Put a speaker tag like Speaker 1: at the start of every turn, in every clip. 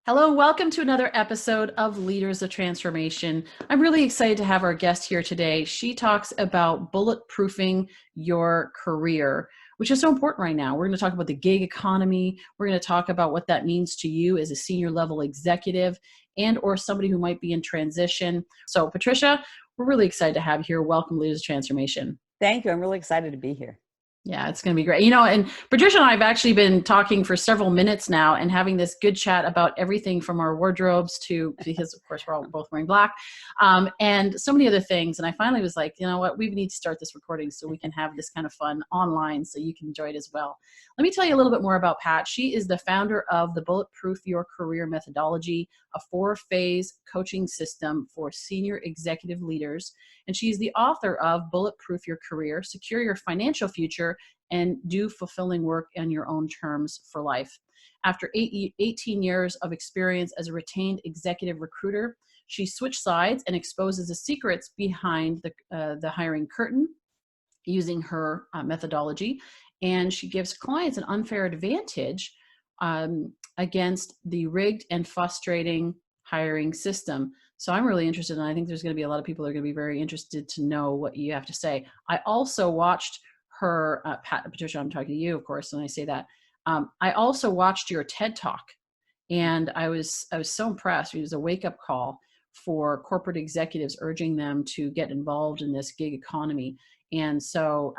Speaker 1: Hello, and welcome to another episode of Leaders of Transformation. I'm really excited to have our guest here today. She talks about bulletproofing your career, which is so important right now. We're going to talk about the gig economy. We're going to talk about what that means to you as a senior level executive and or somebody who might be in transition. So Patricia, we're really excited to have you here. Welcome, Leaders of Transformation.
Speaker 2: Thank you. I'm really excited to be here.
Speaker 1: Yeah, it's going to be great. And Patricia and I have actually been talking for several minutes now and having this good chat about everything from our wardrobes to, because of course we're all both wearing black, and so many other things. And I finally was like, you know what, we need to start this recording so we can have this kind of fun online so you can enjoy it as well. Let me tell you a little bit more about Pat. She is the founder of the Bulletproof Your Career Methodology, a 4-phase coaching system for senior executive leaders. And she's the author of Bulletproof Your Career, Secure Your Financial Future, and Do Fulfilling Work on Your Own Terms for Life. After 18 years of experience as a retained executive recruiter, she switched sides and exposes the secrets behind the hiring curtain using her methodology. And she gives clients an unfair advantage against the rigged and frustrating hiring system. So I'm really interested, and I think there's going to be a lot of people that are going to be very interested to know what you have to say. I also watched her, Patricia, I'm talking to you, of course, when I say that. I also watched your TED Talk, and I was so impressed. It was a wake-up call for corporate executives, urging them to get involved in this gig economy. And so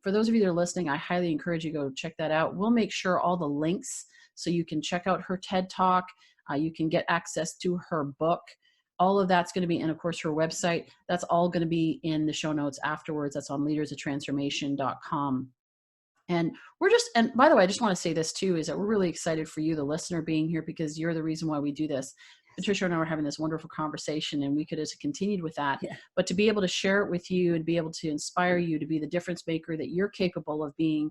Speaker 1: for those of you that are listening, I highly encourage you to go check that out. We'll make sure all the links so you can check out her TED Talk. You can get access to her book. All of that's going to be, and of course, her website. That's all going to be in the show notes afterwards. That's on leadersoftransformation.com. And and by the way, I just want to say this too, is that we're really excited for you, the listener, being here, because you're the reason why we do this. Patricia and I were having this wonderful conversation, and we could have continued with that. Yeah. But to be able to share it with you and be able to inspire you to be the difference maker that you're capable of being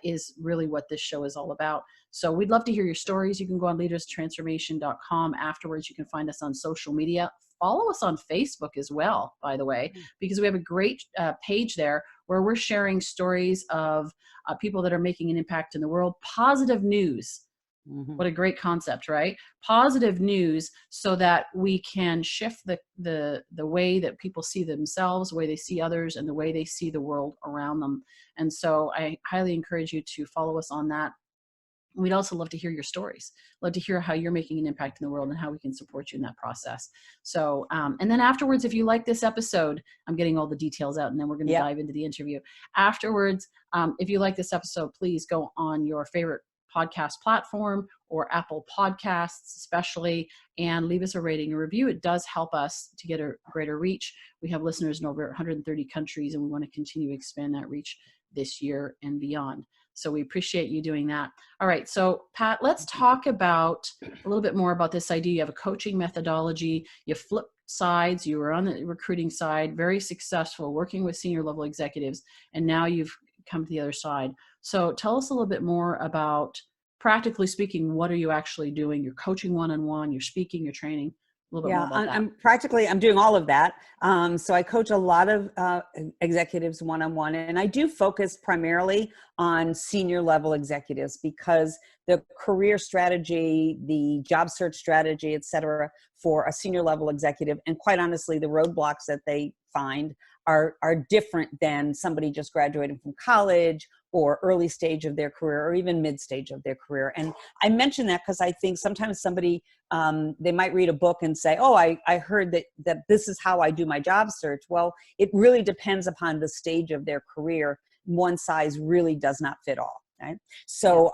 Speaker 1: is really what this show is all about. So we'd love to hear your stories. You can go on leaderstransformation.com. Afterwards, you can find us on social media. Follow us on Facebook as well, by the way, because we have a great page there where we're sharing stories of people that are making an impact in the world. Positive news. Mm-hmm. What a great concept, right? Positive news, so that we can shift the way that people see themselves, the way they see others, and the way they see the world around them. And so I highly encourage you to follow us on that. We'd also love to hear your stories. Love to hear how you're making an impact in the world and how we can support you in that process. So, and then afterwards, if you like this episode, I'm getting all the details out, and then we're going to dive into the interview. Afterwards, if you like this episode, please go on your favorite podcast platform or Apple Podcasts especially, and leave us a rating and review. It does help us to get a greater reach. We have listeners in over 130 countries, and we want to continue to expand that reach this year and beyond. So we appreciate you doing that. All right. So Pat, let's talk about a little bit more about this idea. You have a coaching methodology. You flip sides. You were on the recruiting side, very successful, working with senior level executives, and now you've come to the other side. So tell us a little bit more about, practically speaking, what are you actually doing? You're coaching one-on-one, you're speaking, you're training. A little bit more about that.
Speaker 2: I'm doing all of that. So I coach a lot of executives one-on-one, and I do focus primarily on senior level executives, because the career strategy, the job search strategy, et cetera, for a senior level executive, and quite honestly, the roadblocks that they find are different than somebody just graduating from college or early stage of their career, or even mid stage of their career. And I mention that because I think sometimes somebody, they might read a book and say, oh, I heard that this is how I do my job search. Well, it really depends upon the stage of their career. One size really does not fit all. Right? So,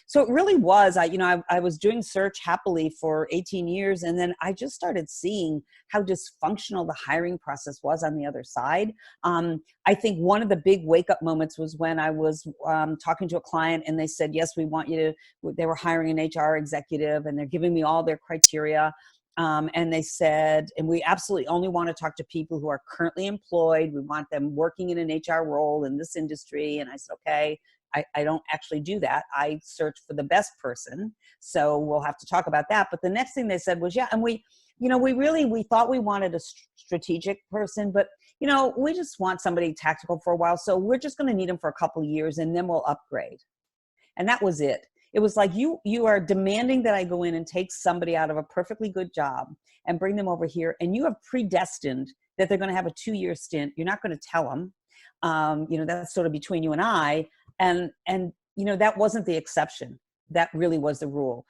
Speaker 2: so it really was, I was doing search happily for 18 years. And then I just started seeing how dysfunctional the hiring process was on the other side. I think one of the big wake up moments was when I was talking to a client, and they said, yes, we want you to, they were hiring an HR executive, and they're giving me all their criteria. And they said, and we absolutely only want to talk to people who are currently employed. We want them working in an HR role in this industry. And I said, okay. I don't actually do that. I search for the best person. So we'll have to talk about that. But the next thing they said was, yeah, and we thought we wanted a strategic person, but, we just want somebody tactical for a while. So we're just going to need them for a couple of years, and then we'll upgrade. And that was it. It was like, you are demanding that I go in and take somebody out of a perfectly good job and bring them over here, and you have predestined that they're going to have a 2-year stint. You're not going to tell them. That's sort of between you and I. And that wasn't the exception. That really was the rule.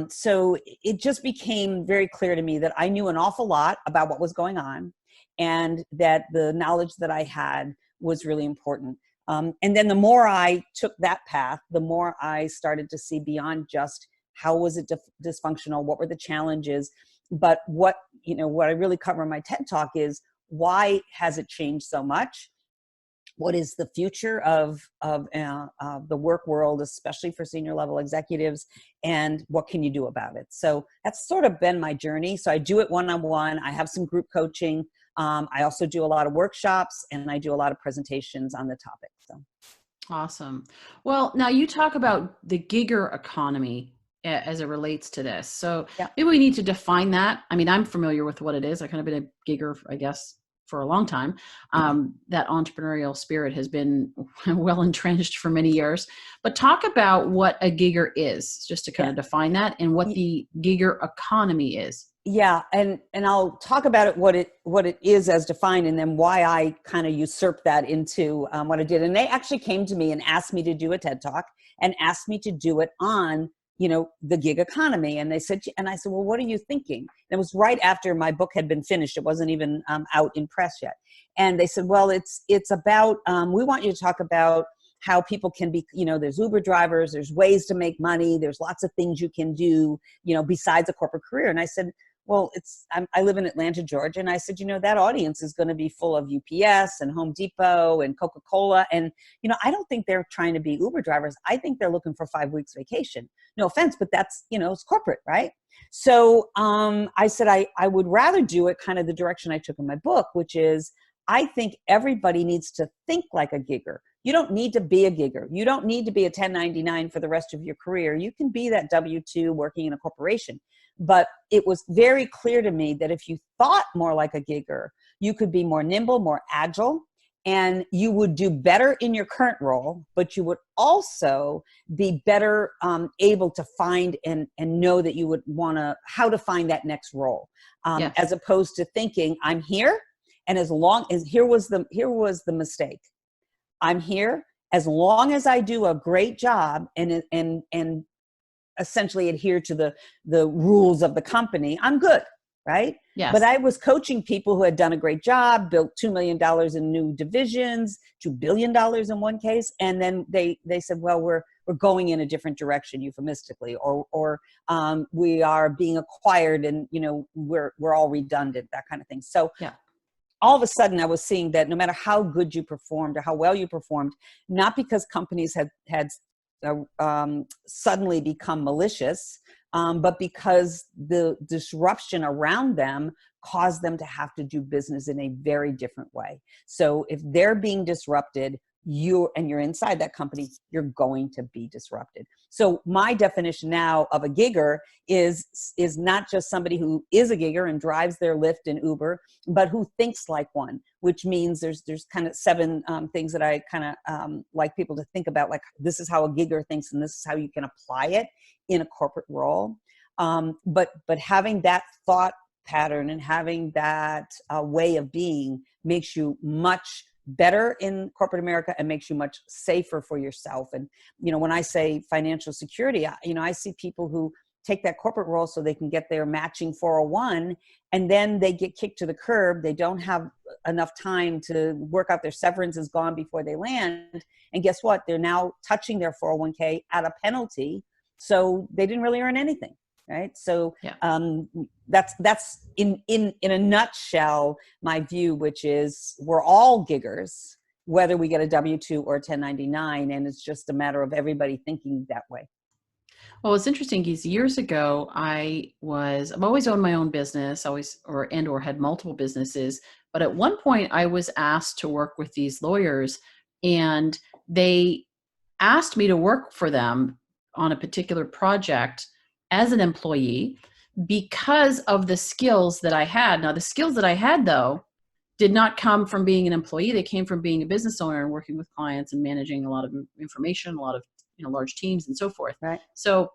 Speaker 2: So it just became very clear to me that I knew an awful lot about what was going on, and that the knowledge that I had was really important. And then the more I took that path, the more I started to see beyond just how was it dysfunctional, what were the challenges, but what I really cover in my TED Talk is, why has it changed so much? What is the future of the work world, especially for senior level executives, and what can you do about it? So that's sort of been my journey. So I do it one-on-one. I have some group coaching. I also do a lot of workshops, and I do a lot of presentations on the topic. So
Speaker 1: awesome. Well, now you talk about the gigger economy as it relates to this. So
Speaker 2: yeah.
Speaker 1: maybe we need to define that. I mean, I'm familiar with what it is. I've kind of been a gigger, I guess, for a long time. That entrepreneurial spirit has been well entrenched for many years. But talk about what a gigger is, just to kind of define that, and what the gigger economy is.
Speaker 2: Yeah, and I'll talk about it, what it is as defined, and then why I kind of usurped that into what I did. And they actually came to me and asked me to do a TED Talk, and asked me to do it on the gig economy. And they said, and I said, well, what are you thinking? And it was right after my book had been finished. It wasn't even out in press yet. And they said, well, it's about, we want you to talk about how people can be, there's Uber drivers, there's ways to make money, there's lots of things you can do, besides a corporate career. And I said, well, I live in Atlanta, Georgia. And I said, that audience is going to be full of UPS and Home Depot and Coca-Cola. And, I don't think they're trying to be Uber drivers. I think they're looking for 5 weeks vacation. No offense, but that's, it's corporate, right? So I said, I would rather do it kind of the direction I took in my book, which is, I think everybody needs to think like a gigger. You don't need to be a gigger. You don't need to be a 1099 for the rest of your career. You can be that W-2 working in a corporation. But it was very clear to me that if you thought more like a gigger, you could be more nimble, more agile, and you would do better in your current role, but you would also be better able to find and know that you would how to find that next role, as opposed to thinking, I'm here, and as long as here was the mistake. I'm here as long as I do a great job and essentially adhere to the rules of the company, I'm good, right?
Speaker 1: Yes.
Speaker 2: But I was coaching people who had done a great job, built $2 million in new divisions, $2 billion in one case, and then they said, well, we're going in a different direction, euphemistically, or we are being acquired, and we're all redundant, that kind of thing. So all of a sudden, I was seeing that no matter how good you performed or how well you performed, not because companies had suddenly become malicious, but because the disruption around them caused them to have to do business in a very different way. So if they're being disrupted, you're inside that company, you're going to be disrupted. So my definition now of a gigger is not just somebody who is a gigger and drives their Lyft and Uber, but who thinks like one, which means there's kind of 7 things that I kind of like people to think about, like this is how a gigger thinks, and this is how you can apply it in a corporate role. But having that thought pattern and having that way of being makes you much better in corporate America and makes you much safer for yourself. And, when I say financial security, I see people who take that corporate role so they can get their matching 401, and then they get kicked to the curb. They don't have enough time to work out, their severance is gone before they land. And guess what? They're now touching their 401k at a penalty. So they didn't really earn anything. Right. So that's in a nutshell, my view, which is we're all giggers, whether we get a W-2 or a 1099. And it's just a matter of everybody thinking that way.
Speaker 1: Well, it's interesting because years ago, I've always owned my own business, or had multiple businesses. But at one point I was asked to work with these lawyers, and they asked me to work for them on a particular project as an employee because of the skills that I had. Now, the skills that I had, though, did not come from being an employee. They came from being a business owner and working with clients and managing a lot of information, a lot of large teams and so forth.
Speaker 2: Right.
Speaker 1: So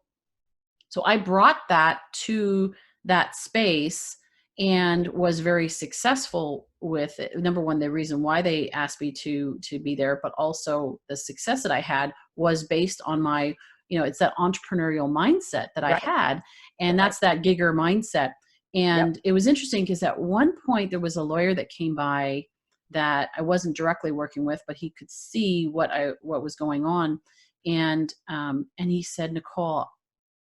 Speaker 1: I brought that to that space and was very successful with it. Number one, the reason why they asked me to be there, but also the success that I had was based on my, it's that entrepreneurial mindset that I had. And that's that gigger mindset. And it was interesting because at one point there was a lawyer that came by that I wasn't directly working with, but he could see what was going on. And he said, Nicole,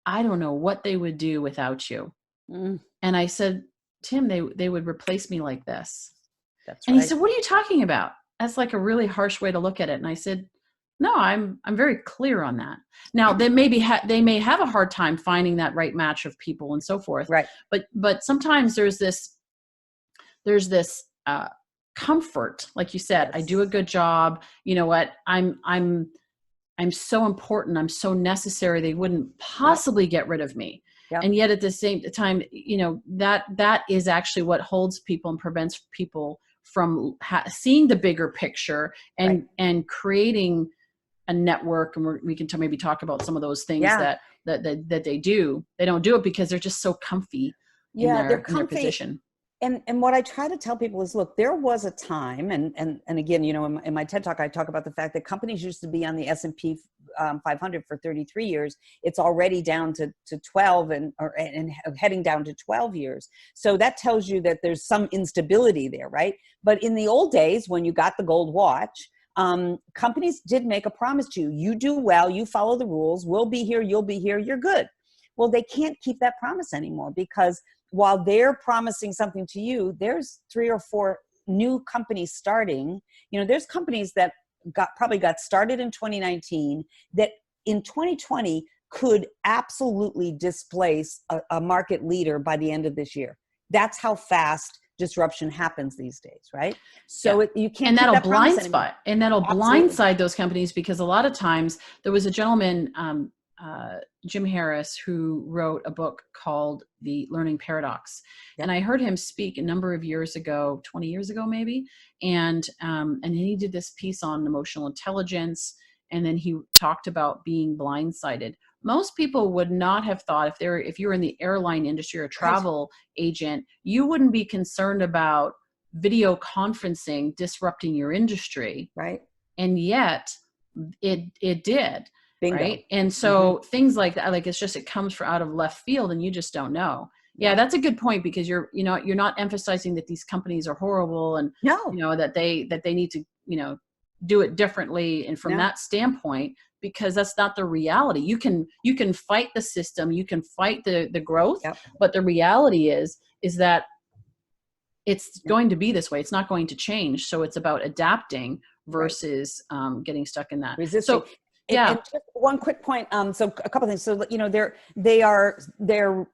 Speaker 1: I don't know what they would do without you. And I said, Tim, they would replace me like this.
Speaker 2: That's
Speaker 1: and he said, what are you talking about? That's like a really harsh way to look at it. And I said, no, I'm very clear on that. Now they may have a hard time finding that right match of people and so forth.
Speaker 2: Right.
Speaker 1: But sometimes there's this comfort, like you said. I do a good job. You know what? I'm so important. I'm so necessary. They wouldn't possibly get rid of me. Yep. And yet at the same time, that is actually what holds people and prevents people from seeing the bigger picture and creating a network. And we can maybe talk about some of those things that they do. They don't do it because they're just so comfy in their position.
Speaker 2: And what I try to tell people is, look, there was a time, and again, in my TED Talk, I talk about the fact that companies used to be on the S&P 500 for 33 years. It's already down to 12 and heading down to 12 years. So that tells you that there's some instability there, right? But in the old days, when you got the gold watch, companies did make a promise to you. You do well, you follow the rules, we'll be here, you'll be here, you're good. Well, they can't keep that promise anymore, because while they're promising something to you, there's 3 or 4 new companies starting. There's companies that probably got started in 2019 that in 2020 could absolutely displace a market leader by the end of this year. That's how fast disruption happens these days, right? So you can't.
Speaker 1: And that'll blindside those companies, because a lot of times there was a gentleman, Jim Harris, who wrote a book called The Learning Paradox. Yep. And I heard him speak a number of years ago, 20 years ago, maybe. And he did this piece on emotional intelligence. And then he talked about being blindsided. Most people would not have thought, if you're in the airline industry or a travel agent, you wouldn't be concerned about video conferencing disrupting your industry.
Speaker 2: Right.
Speaker 1: And yet it did.
Speaker 2: Bingo.
Speaker 1: Right. And so things like that, like it comes out of left field and you just don't know. Yeah, that's a good point, because you're not emphasizing that these companies are horrible and that they need to, do it differently. And from that standpoint, because that's not the reality. You can fight the system, you can fight the growth, but the reality is that it's going to be this way. It's not going to change. So it's about adapting versus getting stuck in that.
Speaker 2: Resisting.
Speaker 1: So, yeah.
Speaker 2: And just one quick point. So a couple of things. So, they're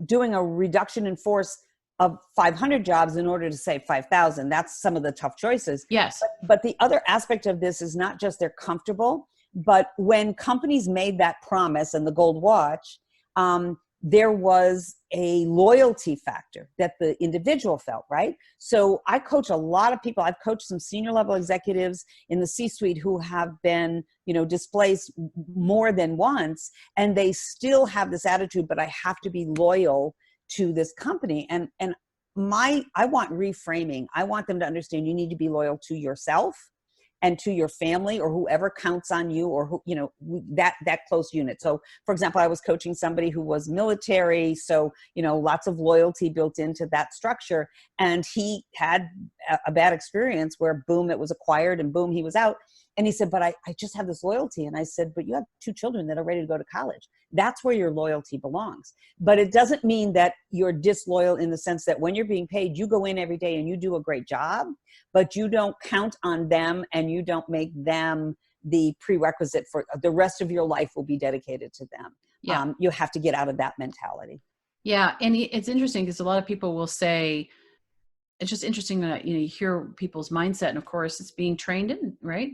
Speaker 2: doing a reduction in force of 500 jobs in order to save 5,000. That's some of the tough choices.
Speaker 1: Yes.
Speaker 2: But the other aspect of this is not just they're comfortable, but when companies made that promise and the gold watch, there was a loyalty factor that the individual felt, right? So I coach a lot of people. I've coached some senior level executives in the C-suite who have been, displaced more than once, and they still have this attitude, but I have to be loyal to this company. And I want reframing. I want them to understand you need to be loyal to yourself and to your family or whoever counts on you, or who, that close unit. So for example, I was coaching somebody who was military. So, lots of loyalty built into that structure. And he had a bad experience where boom, it was acquired and boom, he was out. And he said, but I just have this loyalty. And I said, but you have 2 children that are ready to go to college. That's where your loyalty belongs. But it doesn't mean that you're disloyal in the sense that when you're being paid, you go in every day and you do a great job, but you don't count on them and you don't make them the prerequisite for the rest of your life will be dedicated to them.
Speaker 1: Yeah.
Speaker 2: You have to get out of that mentality.
Speaker 1: Yeah. And it's interesting because a lot of people will say, it's just interesting that, you hear people's mindset, and of course it's being trained in, right?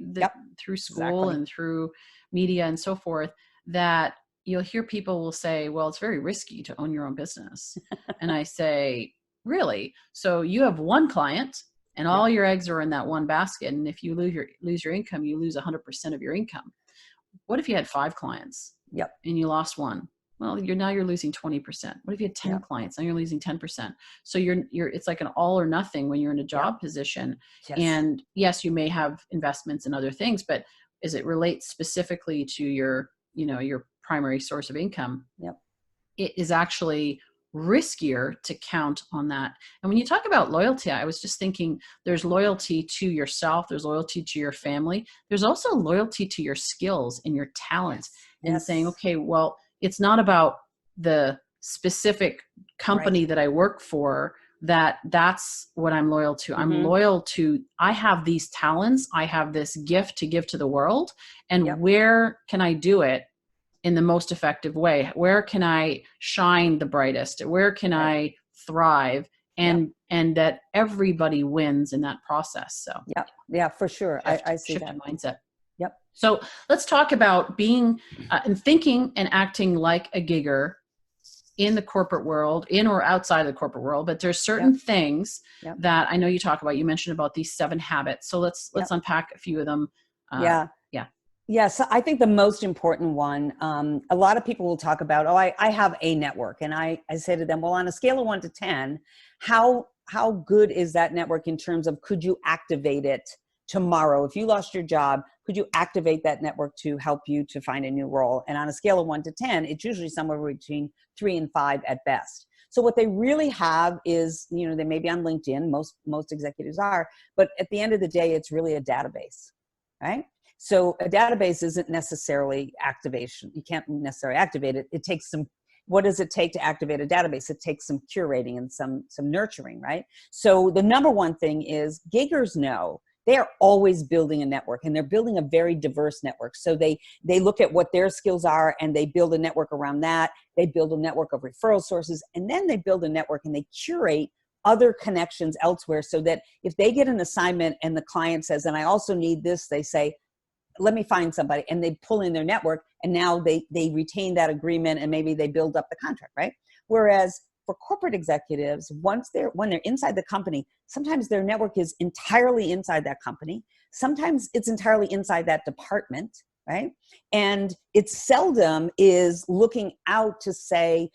Speaker 1: Through school and through media and so forth, that you'll hear people will say, well, it's very risky to own your own business. And I say, really? So you have one client and all your eggs are in that one basket. And if you lose your income, you lose 100% of your income. what if you had 5 clients
Speaker 2: Yep.
Speaker 1: and you lost one? Well, you're losing 20%. What if you had 10
Speaker 2: Yep.
Speaker 1: clients? Now you're losing 10%. So it's like an all or nothing when you're in a job
Speaker 2: Yep.
Speaker 1: position.
Speaker 2: Yes.
Speaker 1: And yes, you may have investments in other things, but as it relates specifically to your primary source of income,
Speaker 2: Yep.
Speaker 1: it is actually riskier to count on that. And when you talk about loyalty, I was just thinking there's loyalty to yourself, there's loyalty to your family, there's also loyalty to your skills and your talents.
Speaker 2: Yes.
Speaker 1: And saying, okay, well, it's not about the specific company that I work for, that's what I'm loyal to. I'm loyal to, I have these talents, I have this gift to give to the world, and where can I do it in the most effective way? Where can I shine the brightest? Where can I thrive? And that everybody wins in that process. So
Speaker 2: yeah, for sure. I see
Speaker 1: shift
Speaker 2: that
Speaker 1: in mindset.
Speaker 2: Yep.
Speaker 1: So let's talk about being and thinking and acting like a gigger in the corporate world, in or outside of the corporate world. But there's certain things that I know you talk about. You mentioned about these 7 habits. So let's unpack a few of them.
Speaker 2: Yeah, so I think the most important one, a lot of people will talk about, I have a network. And I say to them, well, on a scale of 1 to 10, how good is that network in terms of, could you activate it tomorrow? If you lost your job, could you activate that network to help you to find a new role? And on a scale of 1 to 10, it's usually somewhere between 3 and 5 at best. So what they really have is, they may be on LinkedIn, most executives are, but at the end of the day, it's really a database, right? So a database isn't necessarily activation. You can't necessarily activate it. It takes some, what does it take to activate a database? It takes some curating and some nurturing, right? So the number one thing is, giggers know they are always building a network, and they're building a very diverse network. So they look at what their skills are, and they build a network around that. They build a network of referral sources, and then they build a network and they curate other connections elsewhere, so that if they get an assignment and the client says, and I also need this, they say, let me find somebody, and they pull in their network, and now they retain that agreement, and maybe they build up the contract, right? Whereas for corporate executives, when they're inside the company, sometimes their network is entirely inside that company. Sometimes it's entirely inside that department, right? And it seldom is looking out to say,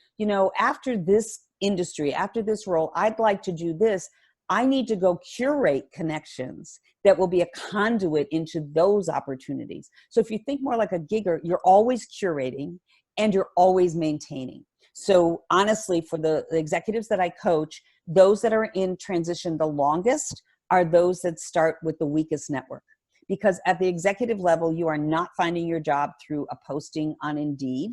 Speaker 2: after this industry, after this role, I'd like to do this. I need to go curate connections that will be a conduit into those opportunities. So if you think more like a gigger, you're always curating and you're always maintaining. So honestly, for the executives that I coach, those that are in transition the longest are those that start with the weakest network. Because at the executive level, you are not finding your job through a posting on Indeed.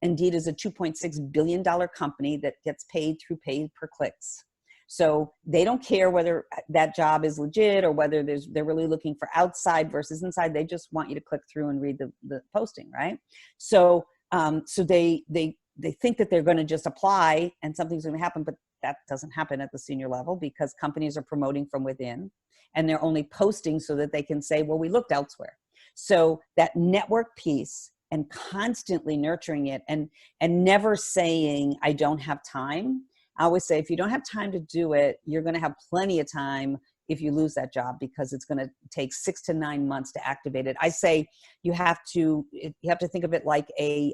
Speaker 2: Indeed is a $2.6 billion company that gets paid through pay per clicks. So they don't care whether that job is legit or whether they're really looking for outside versus inside. They just want you to click through and read the posting, right? So they think that they're going to just apply and something's going to happen, but that doesn't happen at the senior level, because companies are promoting from within, and they're only posting so that they can say, well, we looked elsewhere. So that network piece, and constantly nurturing it, and never saying, I don't have time. I always say, if you don't have time to do it, you're going to have plenty of time if you lose that job, because it's going to take 6 to 9 months to activate it. I say you have to think of it like a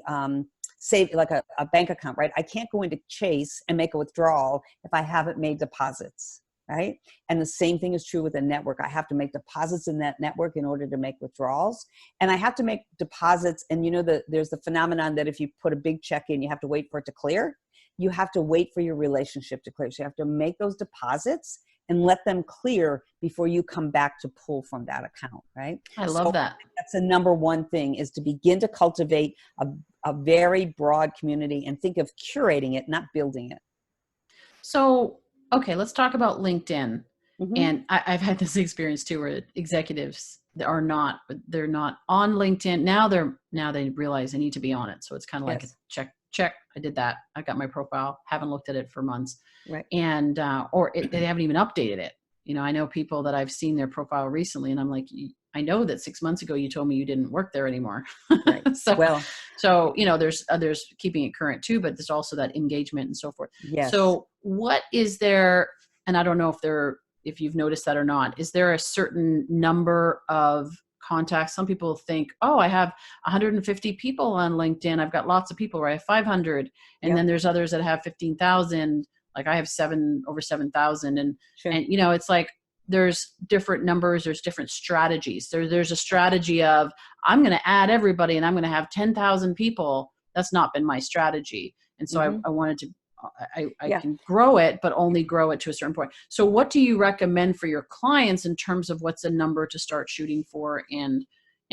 Speaker 2: bank account, right? I can't go into Chase and make a withdrawal if I haven't made deposits, right? And the same thing is true with a network. I have to make deposits in that network in order to make withdrawals. And I have to make deposits. And there's the phenomenon that if you put a big check in, you have to wait for it to clear. You have to wait for your relationship to clear. So you have to make those deposits and let them clear before you come back to pull from that account, right?
Speaker 1: I love that.
Speaker 2: That's the number one thing, is to begin to cultivate a very broad community and think of curating it, not building it.
Speaker 1: So, okay, let's talk about LinkedIn.
Speaker 2: Mm-hmm.
Speaker 1: And I've had this experience too, where executives they're not on LinkedIn. Now they realize they need to be on it. So it's kind of like a check. I did that. I got my profile. Haven't looked at it for months.
Speaker 2: Right.
Speaker 1: And, they haven't even updated it. I know people that I've seen their profile recently, and I'm like, I know that 6 months ago you told me you didn't work there anymore.
Speaker 2: Right.
Speaker 1: So there's others keeping it current too, but there's also that engagement and so forth.
Speaker 2: Yes.
Speaker 1: So what is there, and I don't know if you've noticed that or not, is there a certain number of contacts. Some people think, oh, I have 150 people on LinkedIn. I've got lots of people, or I have 500. And
Speaker 2: Yep.
Speaker 1: then there's others that have 15,000. Like I have over 7,000.
Speaker 2: Sure.
Speaker 1: And, it's like, there's different numbers. There's different strategies. There's a strategy of, I'm going to add everybody and I'm going to have 10,000 people. That's not been my strategy. And so I wanted to, I can grow it, but only grow it to a certain point. So what do you recommend for your clients in terms of what's a number to start shooting for and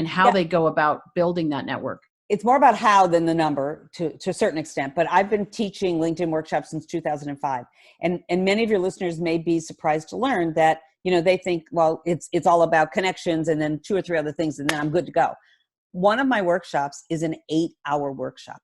Speaker 1: how they go about building that network?
Speaker 2: It's more about how than the number to a certain extent, but I've been teaching LinkedIn workshops since 2005. And many of your listeners may be surprised to learn that, they think, well, it's all about connections and then 2 or 3 other things and then I'm good to go. One of my workshops is an 8-hour workshop.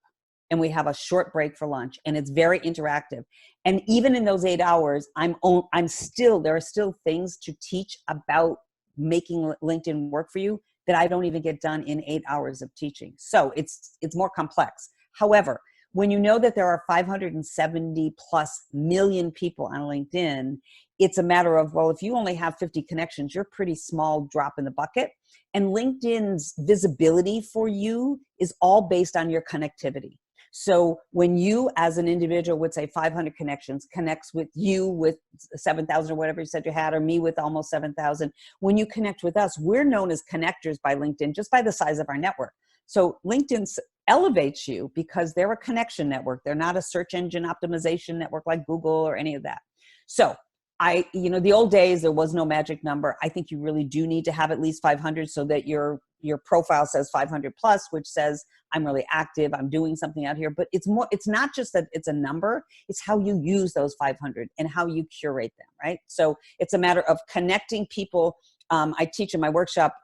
Speaker 2: And we have a short break for lunch, and it's very interactive. And even in those 8 hours, there are still things to teach about making LinkedIn work for you that I don't even get done in 8 hours of teaching. So it's more complex. However, when you know that there are 570 plus million people on LinkedIn, it's a matter of, well, if you only have 50 connections, you're a pretty small drop in the bucket. And LinkedIn's visibility for you is all based on your connectivity. So when you as an individual with say 500 connections connects with you with 7,000 or whatever you said you had, or me with almost 7,000, when you connect with us, we're known as connectors by LinkedIn just by the size of our network. So LinkedIn elevates you because they're a connection network. They're not a search engine optimization network like Google or any of that. So the old days, there was no magic number. I think you really do need to have at least 500 so that your profile says 500 plus, which says I'm really active, I'm doing something out here. But it's not just that it's a number, it's how you use those 500 and how you curate them, right? So it's a matter of connecting people. I teach in my workshop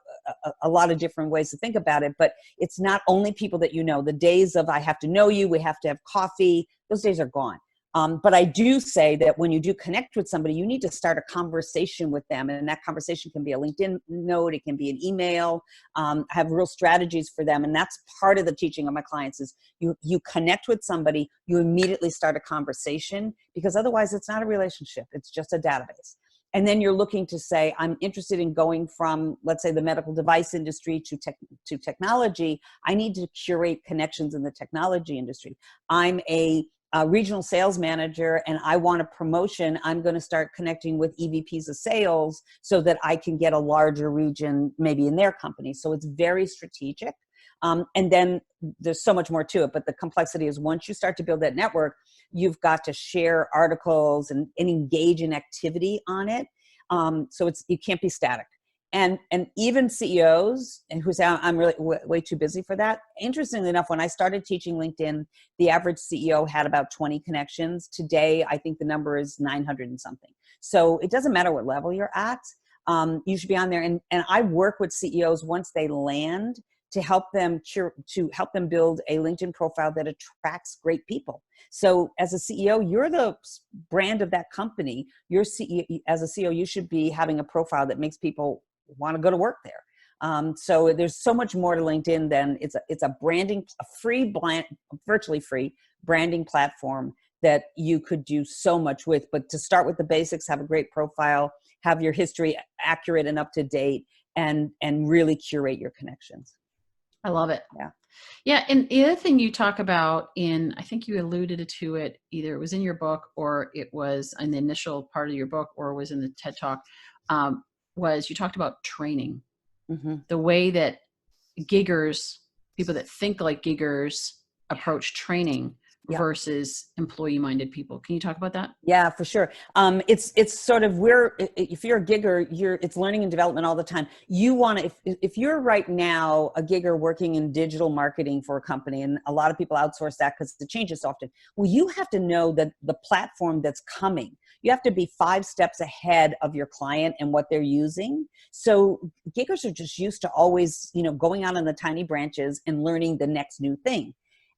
Speaker 2: a lot of different ways to think about it, but it's not only people that you know. The days of I have to know you, we have to have coffee, those days are gone. But I do say that when you do connect with somebody, you need to start a conversation with them. And that conversation can be a LinkedIn note. It can be an email. I have real strategies for them. And that's part of the teaching of my clients is you connect with somebody, you immediately start a conversation, because otherwise it's not a relationship. It's just a database. And then you're looking to say, I'm interested in going from, let's say, the medical device industry to technology. I need to curate connections in the technology industry. I'm a regional sales manager and I want a promotion. I'm going to start connecting with EVPs of sales so that I can get a larger region maybe in their company. So it's very strategic. And then there's so much more to it, but the complexity is once you start to build that network, you've got to share articles and engage in activity on it. So you can't be static. And even CEOs who say, I'm really way too busy for that. Interestingly enough, when I started teaching LinkedIn, the average CEO had about 20 connections. Today, I think the number is 900 and something. So it doesn't matter what level you're at. You should be on there. And I work with CEOs once they land to help them build a LinkedIn profile that attracts great people. So as a CEO, you're the brand of that company. As a CEO, you should be having a profile that makes people want to go to work there. So there's so much more to LinkedIn than it's a virtually free branding platform that you could do so much with. But to start with the basics, have a great profile, have your history accurate and up to date, and really curate your connections.
Speaker 1: I love it.
Speaker 2: Yeah.
Speaker 1: Yeah. And the other thing you talk about I think you alluded to it, either it was in your book or it was in the initial part of your book or was in the TED Talk, was you talked about training. Mm-hmm. The way that giggers, people that think like giggers approach training versus employee-minded people. Can you talk about that?
Speaker 2: Yeah, for sure. It's sort of if you're a gigger, it's learning and development all the time. You want to, if you're right now a gigger working in digital marketing for a company, and a lot of people outsource that because it changes often. Well, you have to know that the platform that's coming, you have to be 5 steps ahead of your client and what they're using. So giggers are just used to always, going out on the tiny branches and learning the next new thing.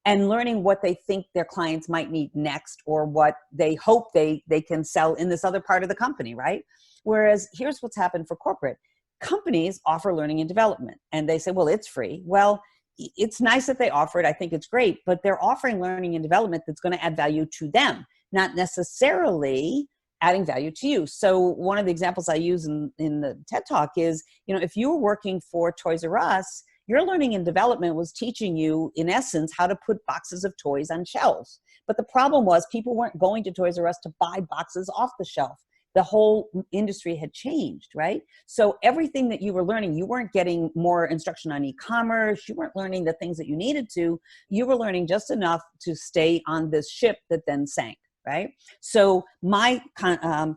Speaker 2: And learning what they think their clients might need next or what they hope they can sell in this other part of the company, right? Whereas here's what's happened for corporate. Companies offer learning and development and they say, well, it's free. Well, it's nice that they offer it. I think it's great, but they're offering learning and development that's going to add value to them, not necessarily adding value to you. So one of the examples I use in the TED Talk is, if you were working for Toys R Us, your learning and development was teaching you, in essence, how to put boxes of toys on shelves. But the problem was people weren't going to Toys R Us to buy boxes off the shelf. The whole industry had changed, right? So everything that you were learning, you weren't getting more instruction on e-commerce. You weren't learning the things that you needed to. You were learning just enough to stay on this ship that then sank, right? So my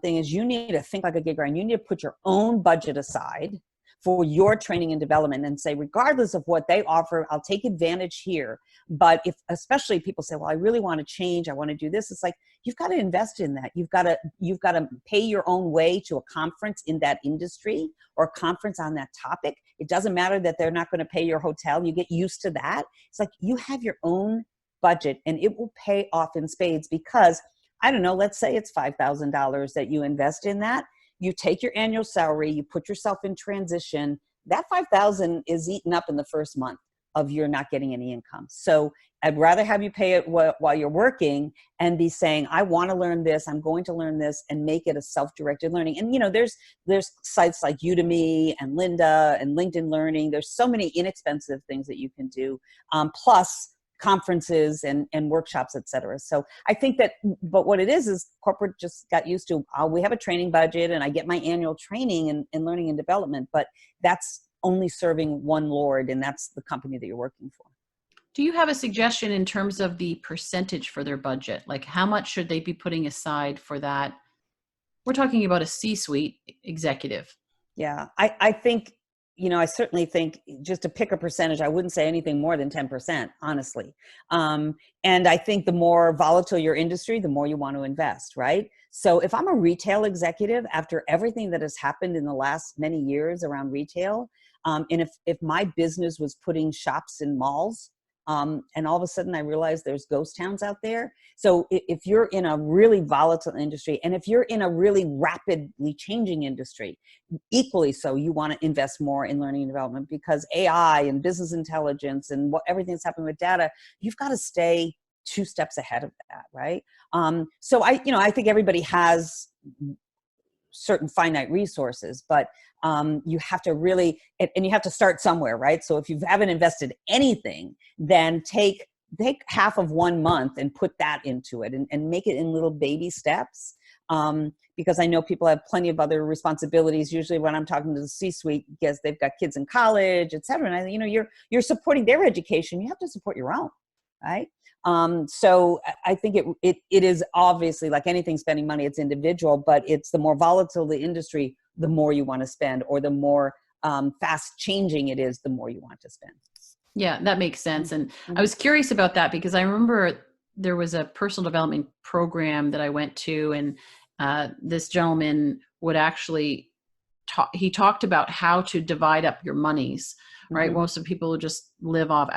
Speaker 2: thing is, you need to think like a gig grinder. You need to put your own budget aside for your training and development and say, regardless of what they offer, I'll take advantage here. But if, especially people say, well, I really want to change, I want to do this. It's like, you've got to invest in that. You've got to pay your own way to a conference in that industry or a conference on that topic. It doesn't matter that they're not going to pay your hotel. You get used to that. It's like, you have your own budget and it will pay off in spades because, I don't know, let's say it's $5,000 that you invest in that. You take your annual salary, you put yourself in transition, that $5,000 is eaten up in the first month of you're not getting any income. So I'd rather have you pay it while you're working and be saying, I want to learn this, I'm going to learn this, and make it a self-directed learning. And there's sites like Udemy and Lynda and LinkedIn Learning. There's so many inexpensive things that you can do, plus conferences and workshops, et cetera. So I think that, but what it is corporate just got used to, we have a training budget and I get my annual training and learning and development, but that's only serving one Lord, and that's the company that you're working for.
Speaker 1: Do you have a suggestion in terms of the percentage for their budget? Like how much should they be putting aside for that? We're talking about a C-suite executive.
Speaker 2: Yeah, I think, I certainly think, just to pick a percentage, I wouldn't say anything more than 10%, honestly. And I think the more volatile your industry, the more you want to invest, right? So if I'm a retail executive, after everything that has happened in the last many years around retail, and if my business was putting shops in malls, and all of a sudden I realized there's ghost towns out there. So if you're in a really volatile industry, and if you're in a really rapidly changing industry, equally so, you want to invest more in learning and development, because AI and business intelligence and everything that's happening with data, you've got to stay 2 steps ahead of that, right? So I think everybody has certain finite resources, but you have to really, and you have to start somewhere, right? So if you haven't invested anything, then take half of 1 month and put that into it and make it in little baby steps. Because I know people have plenty of other responsibilities. Usually when I'm talking to the C-suite, because they've got kids in college, et cetera. And you're supporting their education. You have to support your own, right? So I think it is obviously, like anything spending money, it's individual, but it's the more volatile the industry, the more you want to spend, or the more fast changing it is, the more you want to spend.
Speaker 1: Yeah, that makes sense. And I was curious about that because I remember there was a personal development program that I went to, and this gentleman would actually he talked about how to divide up your monies, right? Most of the people just live off,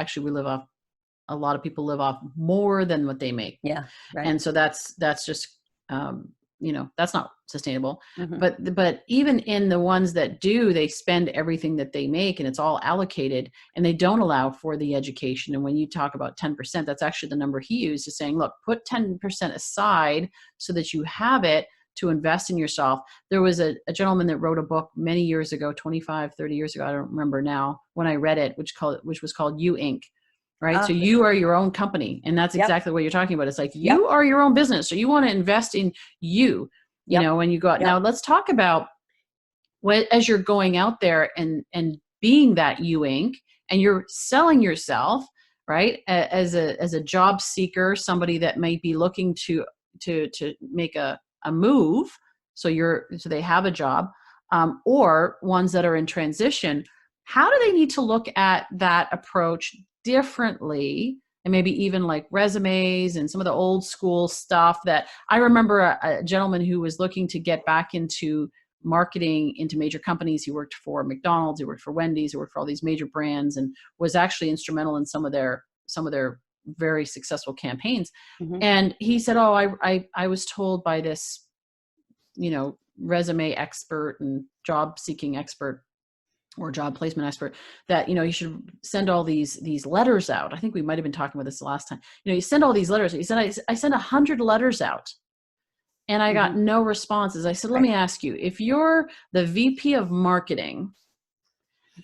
Speaker 1: a lot of people live off more than what they make.
Speaker 2: Yeah. Right.
Speaker 1: And so that's just, that's not sustainable. But even in the ones that do, they spend everything that they make and it's all allocated, and they don't allow for the education. And when you talk about 10%, that's actually the number he used, is saying, look, put 10% aside so that you have it to invest in yourself. There was a gentleman that wrote a book many years ago, 25, 30 years ago, I don't remember now, when I read it, which was called You Inc. Right. So you are your own company. And that's exactly what you're talking about. It's like, you are your own business. So you want to invest in you, when you go out. Now let's talk about as you're going out there and being that You Inc. and you're selling yourself, right. As a job seeker, somebody that might be looking to make a move. So they have a job, or ones that are in transition. How do they need to look at that approach differently, and maybe even like resumes and some of the old school stuff? That I remember a gentleman who was looking to get back into marketing into major companies. He worked for McDonald's, he worked for Wendy's, he worked for all these major brands, and was actually instrumental in some of their very successful campaigns. And he said, I was told by this, resume expert and job seeking expert or job placement expert that, you should send all these letters out. I think we might've been talking about this the last time. You send all these letters. He said, I sent 100 letters out. and I got no responses. I said, let me ask you, if you're the VP of marketing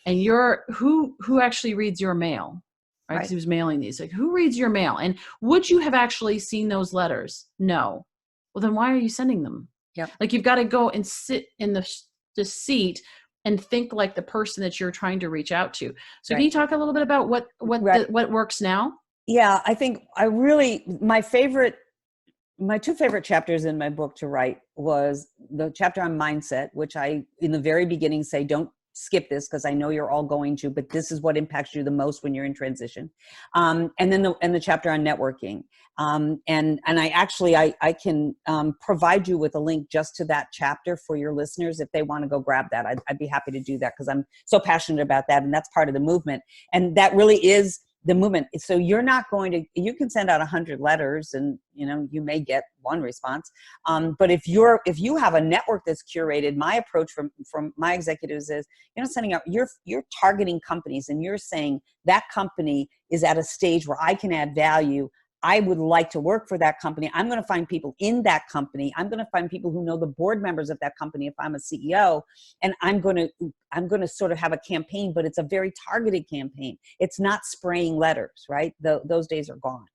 Speaker 1: and you're who actually reads your mail, right? Because he was mailing these. Like, who reads your mail? And would you have actually seen those letters? No. Well, then why are you sending them?
Speaker 2: Yep.
Speaker 1: Like, you've got to go and sit in the seat and think like the person that you're trying to reach out to. So can you talk a little bit about what works now?
Speaker 2: Yeah, I think my two favorite chapters in my book to write was the chapter on mindset, which I, in the very beginning, say, don't skip this because I know you're all going to, but this is what impacts you the most when you're in transition. And then the chapter on networking. And I can provide you with a link just to that chapter for your listeners if they want to go grab that. I'd be happy to do that because I'm so passionate about that, and that's part of the movement. And that really is the movement. So you can send out 100 letters and, you may get one response. But if you have a network that's curated, my approach from my executives is, sending out, you're targeting companies and you're saying that company is at a stage where I can add value. I would like to work for that company. I'm going to find people in that company. I'm going to find people who know the board members of that company if I'm a CEO, and I'm going to sort of have a campaign, but it's a very targeted campaign. It's not spraying letters, right? Those days are gone.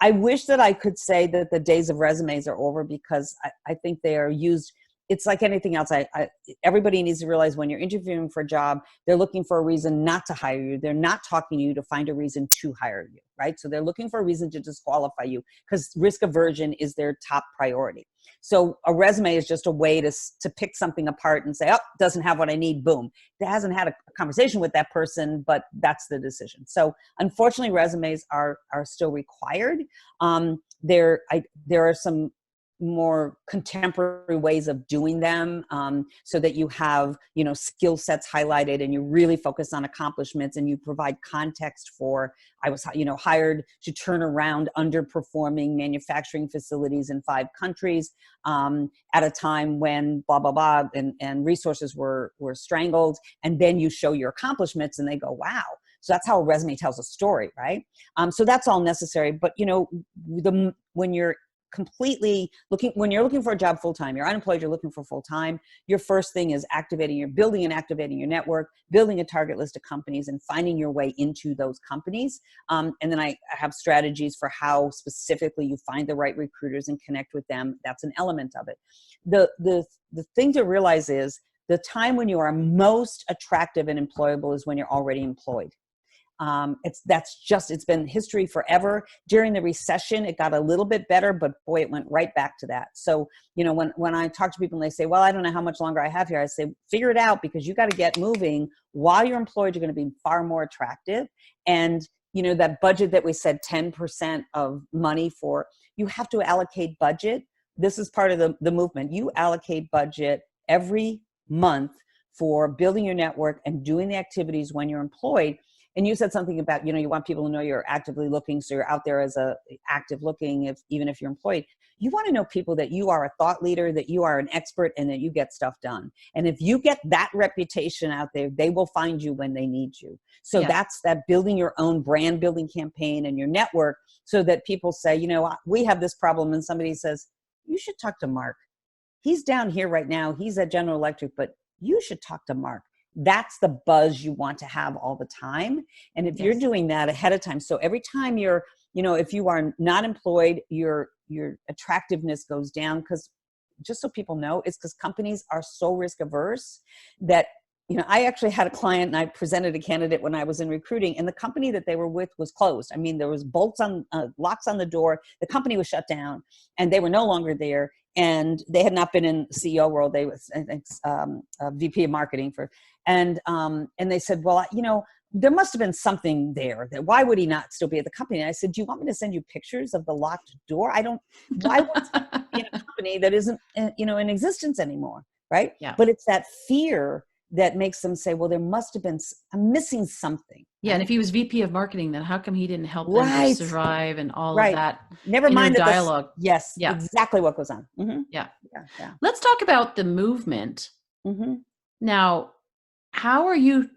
Speaker 2: I wish that I could say that the days of resumes are over, because I think they are used. It's like anything else. Everybody needs to realize when you're interviewing for a job, they're looking for a reason not to hire you. They're not talking to you to find a reason to hire you, right? So they're looking for a reason to disqualify you because risk aversion is their top priority. So a resume is just a way to pick something apart and say, oh, doesn't have what I need, boom. It hasn't had a conversation with that person, but that's the decision. So unfortunately, resumes are still required. There are some more contemporary ways of doing them, so that you have, skill sets highlighted and you really focus on accomplishments and you provide context for, I was, hired to turn around underperforming manufacturing facilities in 5 countries at a time when blah, blah, blah, and resources were strangled. And then you show your accomplishments and they go, wow. So that's how a resume tells a story, right? So that's all necessary. But, when you're when you're looking for a job full-time, you're unemployed, you're looking for full-time, your first thing is building and activating your network, building a target list of companies and finding your way into those companies. And then I have strategies for how specifically you find the right recruiters and connect with them. That's an element of it. The thing to realize is the time when you are most attractive and employable is when you're already employed. It's been history forever. During the recession, it got a little bit better, but boy, it went right back to that. So, when I talk to people and they say, well, I don't know how much longer I have here, I say, figure it out, because you got to get moving. While you're employed, you're going to be far more attractive. And, that budget that we said 10% of money for, you have to allocate budget. This is part of the movement. You allocate budget every month for building your network and doing the activities when you're employed. And you said something about, you want people to know you're actively looking. So you're out there as active looking, even if you're employed. You want to know people that you are a thought leader, that you are an expert, and that you get stuff done. And if you get that reputation out there, they will find you when they need you. So that's that building your own brand building campaign and your network, so that people say, we have this problem. And somebody says, you should talk to Mark. He's down here right now. He's at General Electric, but you should talk to Mark. That's the buzz you want to have all the time. And if you're doing that ahead of time, so every time you're, if you are not employed, your attractiveness goes down, because just so people know, it's because companies are so risk averse that, I actually had a client and I presented a candidate when I was in recruiting, and the company that they were with was closed. I mean, there was locks on the door. The company was shut down and they were no longer there. And they had not been in CEO world. They was, I think, VP of marketing and they said, well, there must have been something there. That why would he not still be at the company? And I said, do you want me to send you pictures of the locked door? Why would somebody be in a company that isn't, in existence anymore? Right. Yeah. But it's that fear that makes them say, well, there must have been, I'm missing something.
Speaker 1: Yeah. And if he was VP of marketing, then how come he didn't help them to survive and all of that?
Speaker 2: Never mind
Speaker 1: dialogue.
Speaker 2: Yes. Yeah. Exactly what goes on. Mm-hmm.
Speaker 1: Yeah. Let's talk about the movement. Mm-hmm. Now, how are you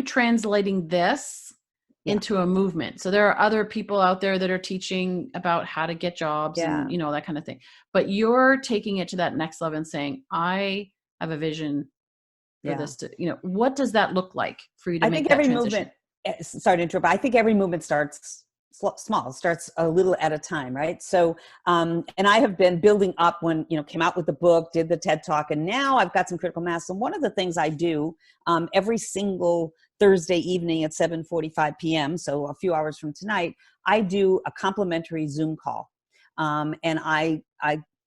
Speaker 1: translating this
Speaker 2: Yeah.
Speaker 1: into a movement. So there are other people out there that are teaching about how to get jobs
Speaker 2: Yeah.
Speaker 1: and, you know, that kind of thing. But you're taking it to that next level and saying, I have a vision for
Speaker 2: Yeah.
Speaker 1: this to, you know, what does that look like for you to
Speaker 2: I
Speaker 1: make
Speaker 2: think
Speaker 1: that
Speaker 2: every
Speaker 1: transition?
Speaker 2: movement, sorry to interrupt, but I think every movement starts small, starts a little at a time, right? So, and I have been building up when, you know, came out with the book, did the TED Talk, and now I've got some critical mass. And one of the things I do every single Thursday evening at 7:45 p.m., so a few hours from tonight, I do a complimentary Zoom call. And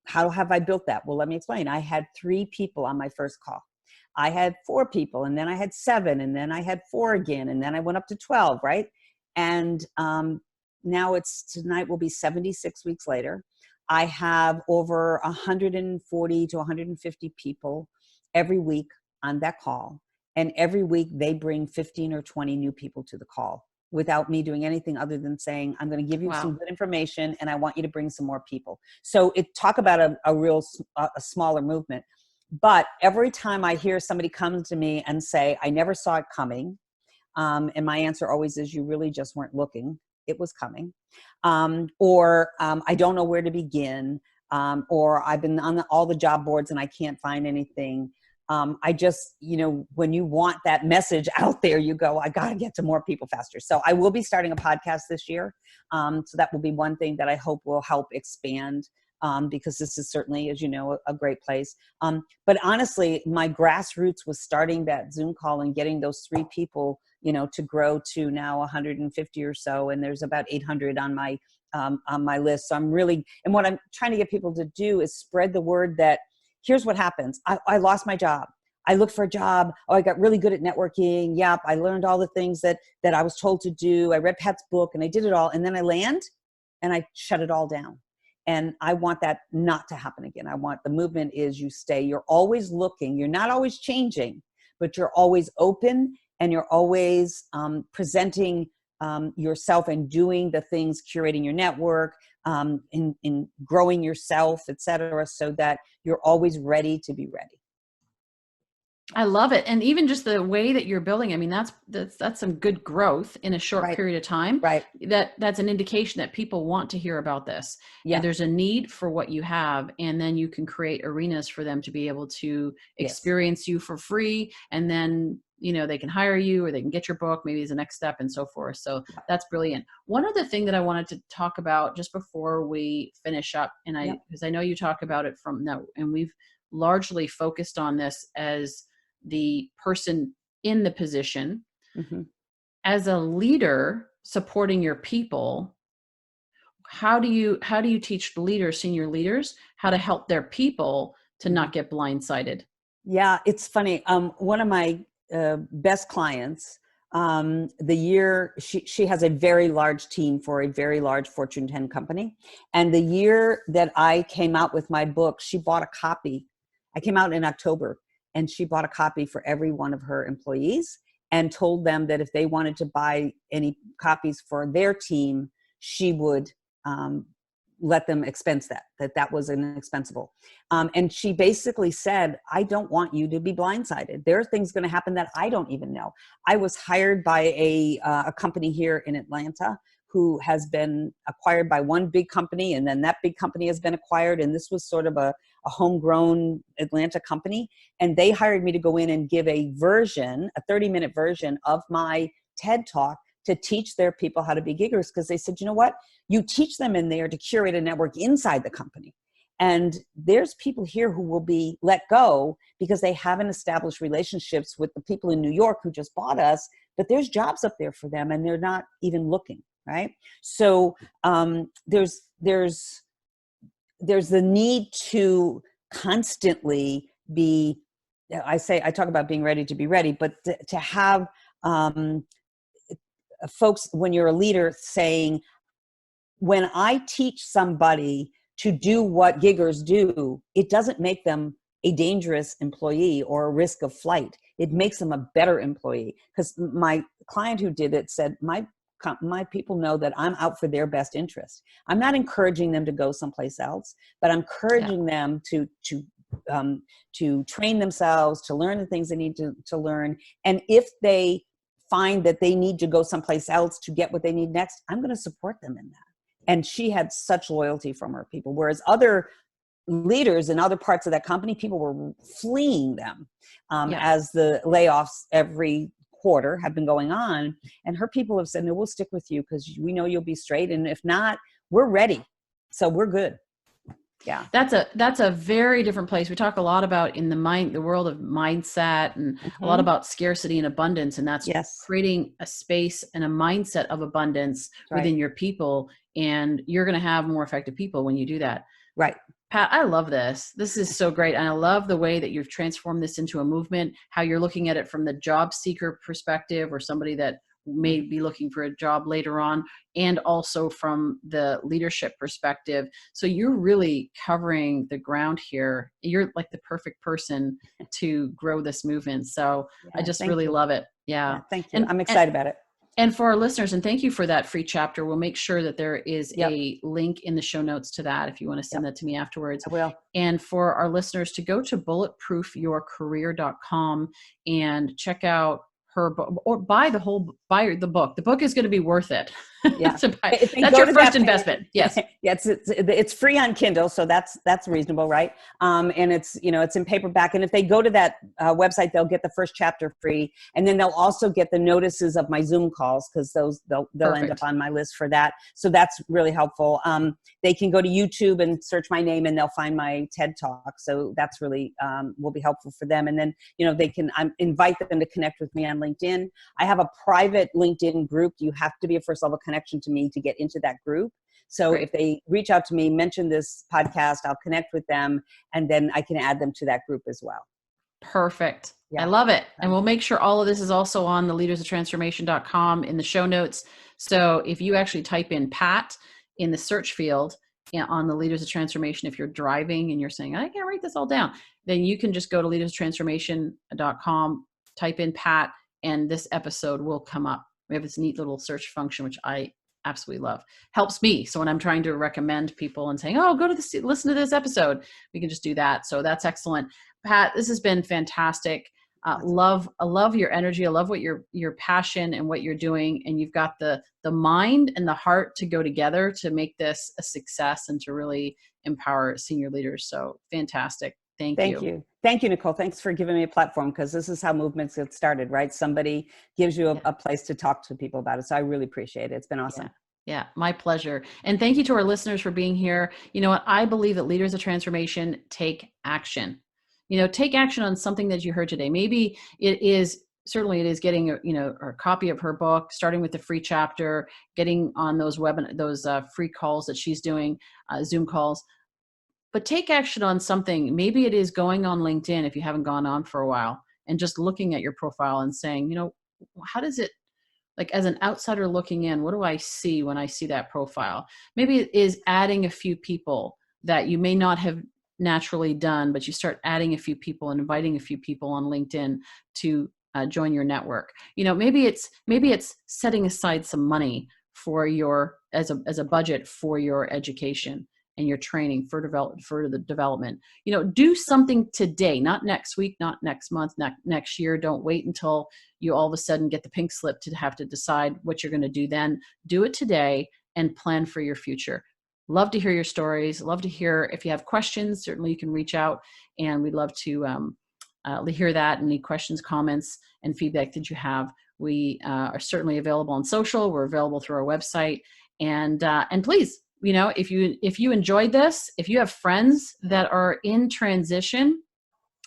Speaker 2: how have I built that? Well, let me explain. I had 3 people on my first call. I had 4 people, and then I had 7, and then I had 4 again, and then I went up to 12, right? And now tonight will be 76 weeks later. I have over 140 to 150 people every week on that call. And every week they bring 15 or 20 new people to the call without me doing anything other than saying, I'm going to give you some
Speaker 1: Wow.
Speaker 2: good information and I want you to bring some more people. So talk about a smaller movement. But every time I hear somebody come to me and say, I never saw it coming, and my answer always is, you really just weren't looking. It was coming. Or I don't know where to begin. Or I've been on all the job boards and I can't find anything. I just, you know, when you want that message out there, you go, I got to get to more people faster. So I will be starting a podcast this year. So that will be one thing that I hope will help expand, because this is certainly, as you know, a great place. But honestly, my grassroots was starting that Zoom call and getting those 3 people, you know, to grow to now 150 or so. And there's about 800 on my list. So I'm really, and what I'm trying to get people to do is spread the word that here's what happens. I lost my job. I looked for a job. Oh, I got really good at networking. Yep. I learned all the things that I was told to do. I read Pat's book and I did it all. And then I land and I shut it all down. And I want that not to happen again. I want the movement is you're always looking. You're not always changing, but you're always open and you're always presenting yourself and doing the things, curating your network, in growing yourself, et cetera, so that you're always ready to be ready.
Speaker 1: I love it. And even just the way that you're building, I mean, that's some good growth in a short
Speaker 2: Right.
Speaker 1: period of time.
Speaker 2: Right.
Speaker 1: That's an indication that people want to hear about this.
Speaker 2: Yeah.
Speaker 1: And there's a need for what you have. And then you can create arenas for them to be able to experience you for free. And then, you know, they can hire you or they can get your book, maybe as a next step and so forth. So that's brilliant. One other thing that I wanted to talk about just before we finish up, and because I know you talk about it from that, and we've largely focused on this as the person in the position.
Speaker 2: Mm-hmm.
Speaker 1: As a leader supporting your people, how do you teach leaders, senior leaders, how to help their people to not get blindsided?
Speaker 2: Yeah, it's funny. One of my best clients, she has a very large team for a very large Fortune 10 company. And the year that I came out with my book, she bought a copy. I came out in October and she bought a copy for every one of her employees and told them that if they wanted to buy any copies for their team, she would let them expense that was inexpensible. And she basically said, I don't want you to be blindsided. There are things going to happen that I don't even know. I was hired by a company here in Atlanta who has been acquired by one big company, and then that big company has been acquired. And this was sort of a homegrown Atlanta company. And they hired me to go in and give a 30-minute version of my TED Talk to teach their people how to be giggers, because they said, you know what? You teach them in there to curate a network inside the company. And there's people here who will be let go because they haven't established relationships with the people in New York who just bought us, but there's jobs up there for them and they're not even looking, right? So there's the need to constantly be, I talk about being ready to be ready, but to have folks, when you're a leader, saying, when I teach somebody to do what giggers do, it doesn't make them a dangerous employee or a risk of flight. It makes them a better employee. Because my client who did it said, my people know that I'm out for their best interest. I'm not encouraging them to go someplace else, but I'm encouraging them to train themselves, to learn the things they need to learn. And if they find that they need to go someplace else to get what they need next, I'm going to support them in that. And she had such loyalty from her people, whereas other leaders in other parts of that company, people were fleeing them as the layoffs every quarter have been going on. And her people have said, no, we'll stick with you because we know you'll be straight. And if not, we're ready. So we're good. Yeah.
Speaker 1: That's a very different place. We talk a lot about in the world of mindset, and a lot about scarcity and abundance. And that's creating a space and a mindset of abundance within your people. And you're going to have more effective people when you do that.
Speaker 2: Right.
Speaker 1: Pat, I love this. This is so great. And I love the way that you've transformed this into a movement, how you're looking at it from the job seeker perspective, or somebody that may be looking for a job later on, and also from the leadership perspective. So you're really covering the ground here. You're like the perfect person to grow this movement. So I just really love it. Yeah.
Speaker 2: Thank you. I'm excited about it.
Speaker 1: And for our listeners, and thank you for that free chapter. We'll make sure that there is a link in the show notes to that if you want to send that to me afterwards.
Speaker 2: I will.
Speaker 1: And for our listeners to go to bulletproofyourcareer.com and check out her book, or buy the book. The book is going to be worth it.
Speaker 2: Yeah.
Speaker 1: That's your first investment. Yes.
Speaker 2: It's free on Kindle. So that's reasonable. Right. And it's in paperback. And if they go to that website, they'll get the first chapter free. And then they'll also get the notices of my Zoom calls, because they'll end up on my list for that. So that's really helpful. They can go to YouTube and search my name and they'll find my TED Talk. So that's really will be helpful for them. And then, they can invite them to connect with me on LinkedIn. I have a private LinkedIn group. You have to be a first level connection to me to get into that group. So if they reach out to me, mention this podcast, I'll connect with them, and then I can add them to that group as well.
Speaker 1: Perfect. Yeah. I love it. And we'll make sure all of this is also on the leadersoftransformation.com in the show notes. So if you actually type in Pat in the search field on the Leaders of Transformation, if you're driving and you're saying, I can't write this all down, then you can just go to leadersoftransformation.com, type in Pat, and this episode will come up. We have this neat little search function, which I absolutely love. Helps me. So when I'm trying to recommend people and saying, go to this, listen to this episode, we can just do that. So that's excellent. Pat, this has been fantastic. I love your energy. I love what your passion and what you're doing. And you've got the mind and the heart to go together to make this a success and to really empower senior leaders. So fantastic. Thank you.
Speaker 2: Thank you, Nicole. Thanks for giving me a platform, because this is how movements get started, right? Somebody gives you a place to talk to people about it. So I really appreciate it. It's been awesome.
Speaker 1: Yeah, my pleasure. And thank you to our listeners for being here. You know what? I believe that leaders of transformation take action. Take action on something that you heard today. Maybe it is getting a copy of her book, starting with the free chapter, getting on those free calls that she's doing, Zoom calls. But take action on something. Maybe it is going on LinkedIn if you haven't gone on for a while, and just looking at your profile and saying, how does it, like as an outsider looking in, what do I see when I see that profile? Maybe it is adding a few people that you may not have naturally done, but you start adding a few people and inviting a few people on LinkedIn to join your network. Maybe it's setting aside some money for as a budget for your education and your training for the development. Do something today, not next week, not next month, next year. Don't wait until you all of a sudden get the pink slip to have to decide what you're going to do then. Do it today and plan for your future. Love to hear your stories. Love to hear if you have questions. Certainly you can reach out, and we'd love to hear that. Any questions, comments, and feedback that you have. We are certainly available on social. We're available through our website. And please, if you enjoyed this, if you have friends that are in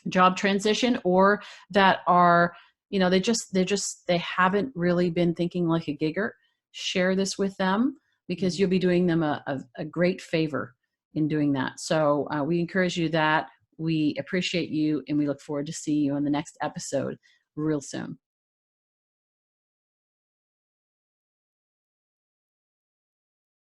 Speaker 1: job transition, or that are, they haven't really been thinking like a gigger, share this with them, because you'll be doing them a great favor in doing that. So we encourage you that. We appreciate you, and we look forward to seeing you on the next episode real soon.